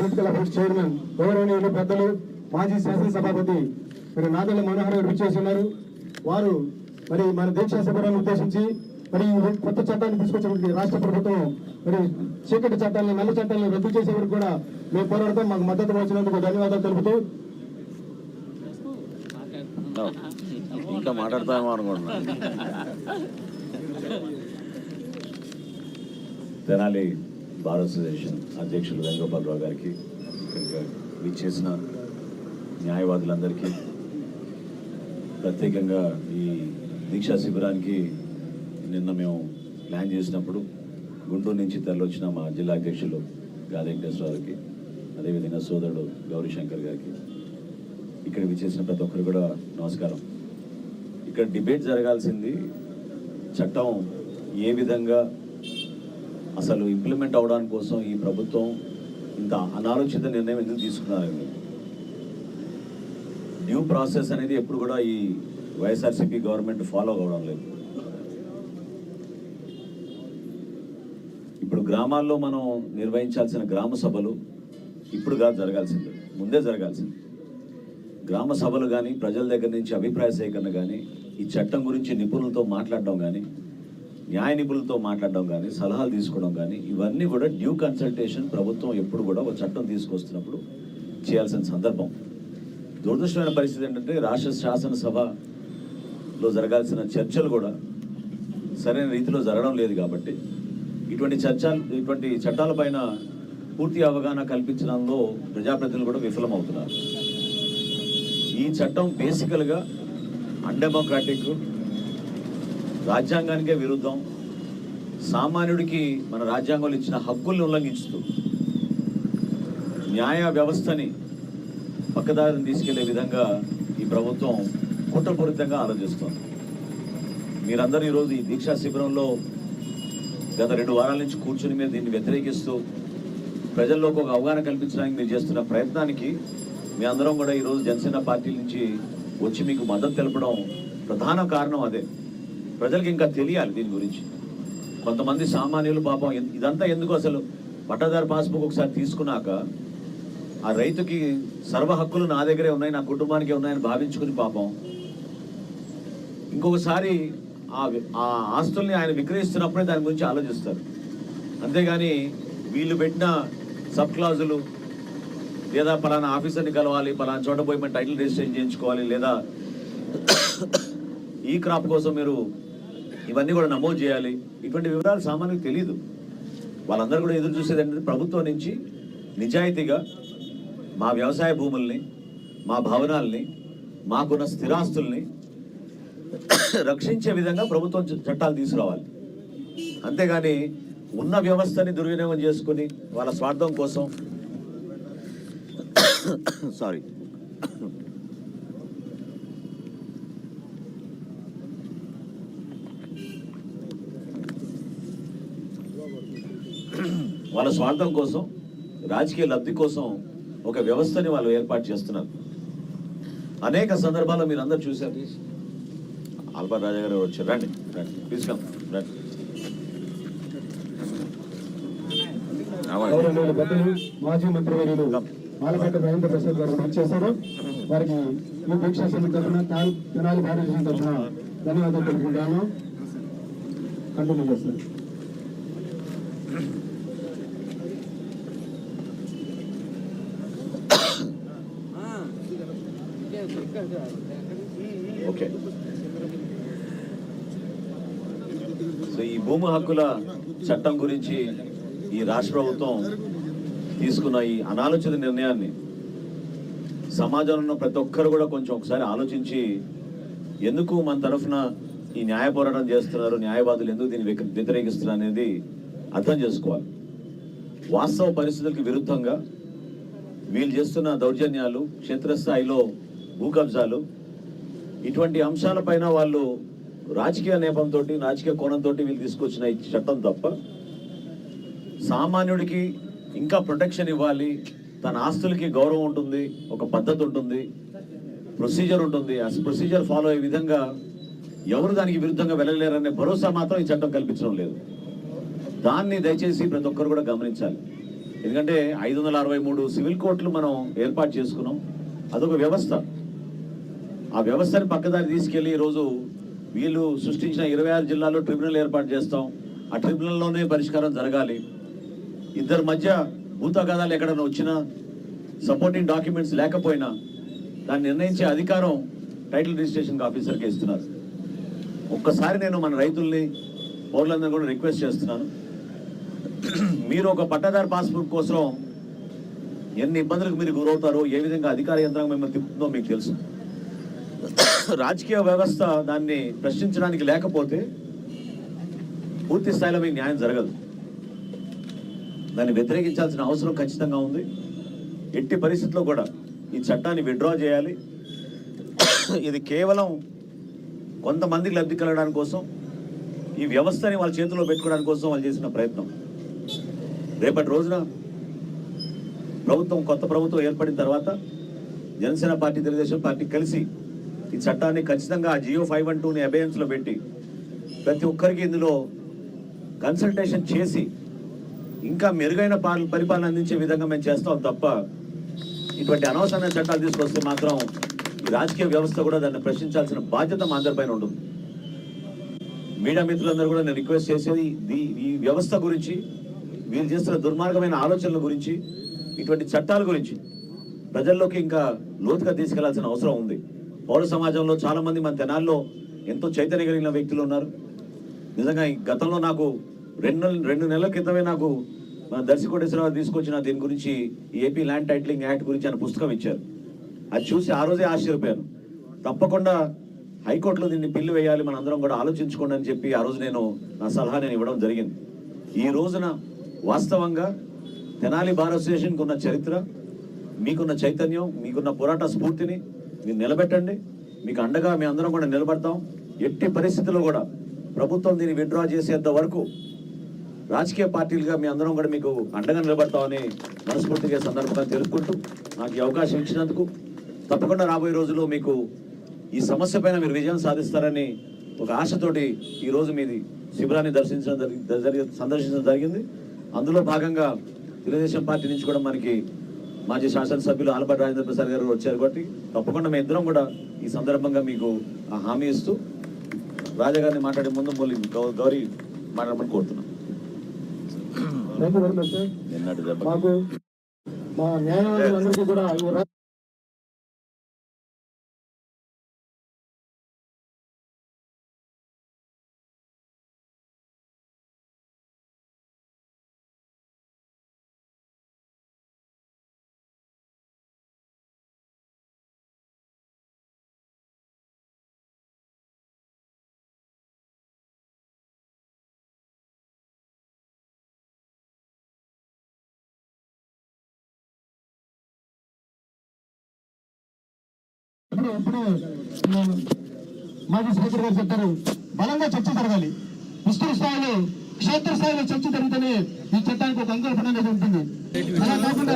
Political affairs chairman గౌరవనీయులు పెద్దలు మాజీ శాసనసభాపతి మరి నాదెళ్ల మనోహర్ గారు విచ్చేస్తున్నారు. వారు మరి మన దీక్షా శిబిరాన్ని ఉద్దేశించి మరి కొత్త చట్టాన్ని తీసుకొచ్చినటువంటి రాష్ట్ర ప్రభుత్వం మరి చీకటి చట్టాలను నల్ల చట్టాలను రద్దు చేసే వరకు కూడా మేము పోరాడతాం. మాకు మద్దతు వచ్చినందుకు ధన్యవాదాలు తెలుపుతూ ఇంకా మాట్లాడతామో అనుకుంటున్నా. తెనాలి బార్ అసోసియేషన్ అధ్యక్షులు వేణుగోపాలరావు గారికి, విచ్చేసిన న్యాయవాదులందరికీ, ప్రత్యేకంగా ఈ దీక్షా శిబిరానికి నిన్న మేము ప్లాన్ చేసినప్పుడు గుంటూరు నుంచి తరలివచ్చిన మా జిల్లా అధ్యక్షులు గాలి వెంకటేశ్వరరావుకి, అదేవిధంగా సోదరుడు గౌరీశంకర్ గారికి, ఇక్కడ విచ్చేసిన ప్రతి ఒక్కరు కూడా నమస్కారం. ఇక్కడ డిబేట్ జరగాల్సింది చట్టం ఏ విధంగా అసలు ఇంప్లిమెంట్ అవడానికి కోసం ఈ ప్రభుత్వం ఇంత అనాలోచిత నిర్ణయం ఎందుకు తీసుకున్నారని. డ్యూ ప్రాసెస్ అనేది ఎప్పుడు కూడా ఈ వైఎస్ఆర్సీపీ గవర్నమెంట్ ఫాలో అవ్వడం లేదు. ఇప్పుడు గ్రామాల్లో మనం నిర్వహించాల్సిన గ్రామ సభలు ఇప్పుడు కాదు జరగాల్సింది, ముందే జరగాల్సింది. గ్రామ సభలు కానీ, ప్రజల దగ్గర నుంచి అభిప్రాయ సేకరణ కానీ, ఈ చట్టం గురించి నిపుణులతో మాట్లాడడం కానీ, న్యాయ నిపుణులతో మాట్లాడడం కానీ, సలహాలు తీసుకోవడం కానీ, ఇవన్నీ కూడా డ్యూ కన్సల్టేషన్ ప్రభుత్వం ఎప్పుడు కూడా ఒక చట్టం తీసుకొస్తున్నప్పుడు చేయాల్సిన సందర్భం. దురదృష్టమైన పరిస్థితి ఏంటంటే రాష్ట్ర శాసనసభలో జరగాల్సిన చర్చలు కూడా సరైన రీతిలో జరగడం లేదు. కాబట్టి ఇటువంటి చట్టాలపైన పూర్తి అవగాహన కల్పించడంలో ప్రజాప్రతినిధులు కూడా విఫలమవుతున్నారు. ఈ చట్టం బేసికల్గా అన్డెమోక్రాటిక్, రాజ్యాంగానికే విరుద్ధం, సామాన్యుడికి మన రాజ్యాంగంలో ఇచ్చిన హక్కుల్ని ఉల్లంఘిస్తూ న్యాయ వ్యవస్థని పక్కదారిని తీసుకెళ్లే విధంగా ఈ ప్రభుత్వం కుట్రపూరితంగా ఆలోచిస్తోంది. మీరందరూ ఈరోజు ఈ దీక్షా శిబిరంలో గత 2 వారాల నుంచి కూర్చుని మీరు దీన్ని వ్యతిరేకిస్తూ ప్రజల్లోకి ఒక అవగాహన కల్పించడానికి మీరు చేస్తున్న ప్రయత్నానికి మీ అందరం కూడా ఈరోజు జనసేన పార్టీ నుంచి వచ్చి మీకు మద్దతు తెలపడం ప్రధాన కారణం అదే. ప్రజలకు ఇంకా తెలియాలి దీని గురించి. కొంతమంది సామాన్యులు పాపం ఇదంతా ఎందుకు, అసలు పట్టాదారు పాస్బుక్ ఒకసారి తీసుకున్నాక ఆ రైతుకి సర్వ హక్కులు నా దగ్గరే ఉన్నాయి, నా కుటుంబానికే ఉన్నాయని భావించుకుని పాపం ఇంకొకసారి ఆ ఆస్తుల్ని ఆయన విక్రయిస్తున్నప్పుడే దాని గురించి ఆలోచిస్తారు. అంతేగాని వీళ్ళు పెట్టిన సబ్ క్లాజులు, లేదా పలానా ఆఫీసర్ని కలవాలి, పలానా చోట పోయి మేము టైటిల్ రిజిస్ట్రేషన్ చేయించుకోవాలి, లేదా ఈ క్రాప్ కోసం మీరు ఇవన్నీ కూడా నమోదు చేయాలి, ఇటువంటి వివరాలు సామాన్యులకు తెలియదు. వాళ్ళందరూ కూడా ఎదురు చూసేది ఏంటంటే ప్రభుత్వం నుంచి నిజాయితీగా మా వ్యవసాయ భూముల్ని, మా భవనాల్ని, మాకున్న స్థిరాస్తుల్ని రక్షించే విధంగా ప్రభుత్వం చట్టాలు తీసుకురావాలి. అంతేగాని ఉన్న వ్యవస్థని దుర్వినియోగం చేసుకుని వాళ్ళ స్వార్థం కోసం సారీ వాళ్ళ స్వార్థం కోసం, రాజకీయ లబ్ధి కోసం ఒక వ్యవస్థని వాళ్ళు ఏర్పాటు చేస్తున్నారు. అనేక సందర్భాల్లో మీరు అందరూ చూశారు. ఆల్బర్ రాజా గారు వచ్చారు, రండి రండి తీసుకున్నాం రండి. మాజీ మంత్రివర్యులు మాలపేట రవీంద్ర ప్రసాద్ గారు వచ్చేసారు. వారికి ఈ దీక్షా సమితి తరఫున, తెనాలి భారతదేశం తరఫున ధన్యవాదాలు తెలుపుకుంటాను. కంటిన్యూ చేస్తారు. ఓకే, సో ఈ భూమి హక్కుల చట్టం గురించి ఈ రాష్ట్ర ప్రభుత్వం తీసుకున్న ఈ అనాలోచిత నిర్ణయాన్ని సమాజంలో ఉన్న ప్రతి ఒక్కరు కూడా కొంచెం ఒకసారి ఆలోచించి, ఎందుకు మన తరఫున ఈ న్యాయ పోరాటం చేస్తున్నారు, న్యాయవాదులు ఎందుకు దీన్ని వ్యతిరేకిస్తున్నారు అనేది అర్థం చేసుకోవాలి. వాస్తవ పరిస్థితులకు విరుద్ధంగా వీళ్ళు చేస్తున్న దౌర్జన్యాలు, క్షేత్రస్థాయిలో భూ కబ్జాలు, ఇటువంటి అంశాలపైన వాళ్ళు రాజకీయ నేపంతో, రాజకీయ కోణంతో వీళ్ళు తీసుకొచ్చిన ఈ చట్టం తప్ప సామాన్యుడికి ఇంకా ప్రొటెక్షన్ ఇవ్వాలి, తన ఆస్తులకి గౌరవం ఉంటుంది, ఒక పద్ధతి ఉంటుంది, ప్రొసీజర్ ఉంటుంది, ఆ ప్రొసీజర్ ఫాలో అయ్యే విధంగా ఎవరు దానికి విరుద్ధంగా వెళ్ళలేరనే భరోసా మాత్రం ఈ చట్టం కల్పించడం లేదు. దాన్ని దయచేసి ప్రతి ఒక్కరు కూడా గమనించాలి. ఎందుకంటే 563 సివిల్ కోర్టులు మనం ఏర్పాటు చేసుకున్నాం. అదొక వ్యవస్థ. ఆ వ్యవస్థని పక్కదారి తీసుకెళ్లి ఈరోజు వీళ్ళు సృష్టించిన 26 జిల్లాల్లో ట్రిబ్యునల్ ఏర్పాటు చేస్తాం, ఆ ట్రిబ్యునల్లోనే పరిష్కారం జరగాలి. ఇద్దరి మధ్య భూతగాదాలు ఎక్కడైనా వచ్చినా, సపోర్టింగ్ డాక్యుమెంట్స్ లేకపోయినా దాన్ని నిర్ణయించే అధికారం టైటిల్ రిజిస్ట్రేషన్ ఆఫీసర్కి ఇస్తున్నారు. ఒక్కసారి నేను మన రైతుల్ని, పౌరులందరూ కూడా రిక్వెస్ట్ చేస్తున్నాను, మీరు ఒక పట్టాదారు పాస్బుక్ కోసం ఎన్ని ఇబ్బందులకు మీరు గురవుతారో, ఏ విధంగా అధికార యంత్రాంగం మిమ్మల్ని తిప్పుతుందో మీకు తెలుసు. రాజకీయ వ్యవస్థ దాన్ని ప్రశ్నించడానికి లేకపోతే పూర్తి స్థాయిలో మీకు న్యాయం జరగదు. దాన్ని వ్యతిరేకించాల్సిన అవసరం ఖచ్చితంగా ఉంది. ఎట్టి పరిస్థితుల్లో కూడా ఈ చట్టాన్ని విత్డ్రా చేయాలి. ఇది కేవలం కొంతమందికి లబ్ధి కలగడానికి కోసం, ఈ వ్యవస్థని వాళ్ళ చేతిలో పెట్టుకోవడానికి కోసం వాళ్ళు చేసిన ప్రయత్నం. రేపటి రోజున కొత్త ప్రభుత్వం ఏర్పడిన తర్వాత జనసేన పార్టీ, తెలుగుదేశం పార్టీ కలిసి ఈ చట్టాన్ని ఖచ్చితంగా జియో 512ని అబేయన్స్లో పెట్టి ప్రతి ఒక్కరికి ఇందులో కన్సల్టేషన్ చేసి ఇంకా మెరుగైన పరిపాలన అందించే విధంగా మేము చేస్తాం తప్ప, ఇటువంటి అనవసరమైన చట్టాలు తీసుకొస్తే మాత్రం ఈ రాజకీయ వ్యవస్థ కూడా దాన్ని ప్రశ్నించాల్సిన బాధ్యత మా అందరిపైన ఉంటుంది. మీడియా మిత్రులందరూ కూడా నేను రిక్వెస్ట్ చేసేది, ఈ వ్యవస్థ గురించి, వీళ్ళు చేస్తున్న దుర్మార్గమైన ఆలోచనల గురించి, ఇటువంటి చట్టాల గురించి ప్రజల్లోకి ఇంకా లోతుగా తీసుకెళ్లాల్సిన అవసరం ఉంది. పౌర సమాజంలో చాలా మంది మన తెనాల్లో ఎంతో చైతన్య కలిగిన వ్యక్తులు ఉన్నారు. నిజంగా ఈ గతంలో నాకు రెండు నెలల క్రితమే నాకు మన దర్శికోటేశ్వరరావు తీసుకొచ్చిన దీని గురించి, ఏపీ ల్యాండ్ టైటిలింగ్ యాక్ట్ గురించి ఆయన పుస్తకం ఇచ్చారు. అది చూసి ఆ రోజే ఆశ్చర్యపోయాను. తప్పకుండా హైకోర్టులో దీన్ని బిల్లు వేయాలి, మనందరం కూడా ఆలోచించుకోండి అని చెప్పి ఆ రోజు నా సలహా ఇవ్వడం జరిగింది. ఈ రోజున వాస్తవంగా తెనాలి బార్ అసోసియేషన్కి ఉన్న చరిత్ర, మీకున్న చైతన్యం, మీకున్న పోరాట స్ఫూర్తిని మీరు నిలబెట్టండి. మీకు అండగా మేము అందరం కూడా నిలబడతాం. ఎట్టి పరిస్థితుల్లో కూడా ప్రభుత్వం దీన్ని విత్డ్రా చేసేంత వరకు రాజకీయ పార్టీలుగా మీ అందరం కూడా మీకు అండగా నిలబడతామని మనస్ఫూర్తిగా సందర్భంగా తెలుపుకుంటూ, నాకు ఈ అవకాశం ఇచ్చినందుకు తప్పకుండా రాబోయే రోజుల్లో మీకు ఈ సమస్య పైన మీరు విజయం సాధిస్తారని ఒక ఆశతోటి ఈరోజు మీది శిబిరాన్ని సందర్శించడం జరిగింది. అందులో భాగంగా తెలుగుదేశం పార్టీ నుంచి కూడా మనకి మాజీ శాసనసభ్యులు ఆలపాటి రాజేంద్ర ప్రసాద్ గారు వచ్చారు. కాబట్టి తప్పకుండా మేము ఇద్దరం కూడా ఈ సందర్భంగా మీకు హామీ ఇస్తూ రాజాగారిని మాట్లాడే ముందు గౌరీ మాట్లాడమని కోరుతున్నాం. Thank you very much sir. మాకు మా న్యాయవాదులందరికీ కూడా ఇప్పుడు మాజీ స్పీకర్ గారు చెప్పారు, బలంగా చర్చ జరగాలి. విస్తృత స్థాయిలో, క్షేత్ర స్థాయిలో చర్చ జరిగితేనే ఈ చట్టానికి ఒక అంకుర పడనేది ఉంటుంది. అలా కాకుండా